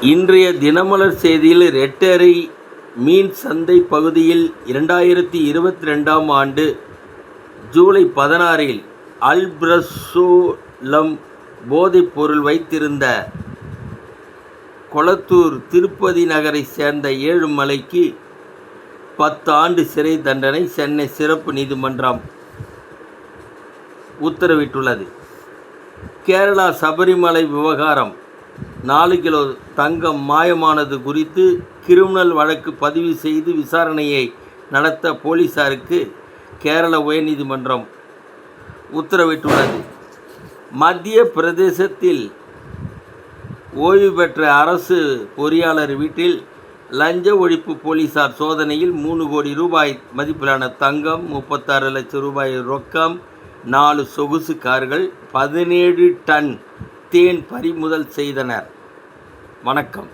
இன்றைய தினமலர் செய்தியில் ரெட்டேரி மீன் சந்தை பகுதியில் 2022ஆம் ஆண்டு ஜூலை 16இல் அல்பிரசோலம் போதைப்பொருள் வைத்திருந்த கொளத்தூர் திருப்பதி நகரை சேர்ந்த ஏழுமலைக்கு 10 ஆண்டு சிறை தண்டனை சென்னை சிறப்பு நீதிமன்றம் உத்தரவிட்டுள்ளது. கேரளா சபரிமலை விவகாரம் 4 கிலோ தங்கம் மாயமானது குறித்து கிரிமினல் வழக்கு பதிவு செய்து விசாரணையை நடத்த போலீசாருக்கு கேரள உயர்நீதிமன்றம் உத்தரவிட்டுள்ளது. மத்திய பிரதேசத்தில் ஓய்வு பெற்ற அரசு பொறியாளர் வீட்டில் லஞ்ச ஒழிப்பு போலீசார் சோதனையில் 3 கோடி ரூபாய் மதிப்பிலான தங்கம், 36 லட்சம் ரூபாய் ரொக்கம், 4 சொகுசு கார்கள், 17 டன் தேன் பறிமுதல் செய்தனர். வணக்கம்.